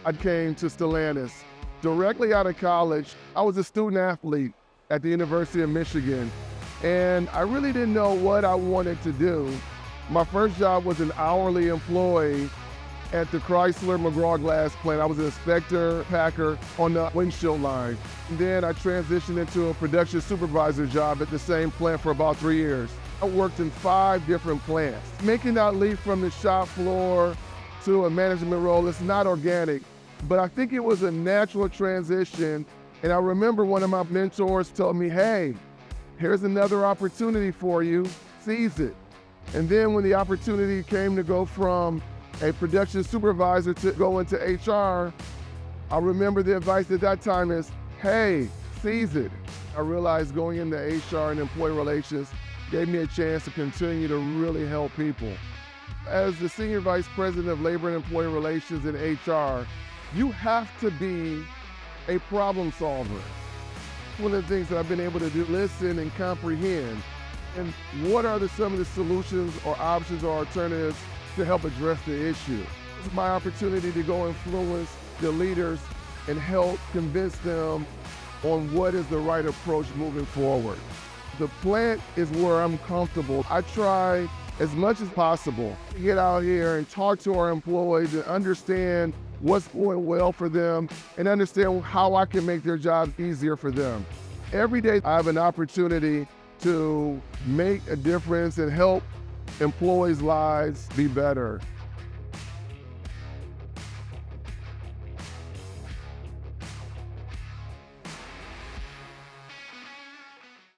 I came to Stellantis directly out of college. I was a student athlete at the University of Michigan, and I really didn't know what I wanted to do. My first job was an hourly employee at the Chrysler McGraw glass plant. I was an inspector packer on the windshield line. And then I transitioned into a production supervisor job at the same plant for about 3 years. I worked in 5 different plants. Making that leap from the shop floor to a management role is not organic, but I think it was a natural transition. And I remember one of my mentors told me, hey, here's another opportunity for you, seize it. And then when the opportunity came to go from a production supervisor to go into HR, I remember the advice at that time is, hey, seize it. I realized going into HR and employee relations gave me a chance to continue to really help people. As the Senior Vice President of Labor and Employee Relations in HR, you have to be a problem solver. One of the things that I've been able to do, listen and comprehend, and what are some of the solutions or options or alternatives to help address the issue. It's my opportunity to go influence the leaders and help convince them on what is the right approach moving forward. The plant is where I'm comfortable. I try as much as possible to get out here and talk to our employees and understand what's going well for them and understand how I can make their jobs easier for them. Every day I have an opportunity to make a difference and help employees' lives be better.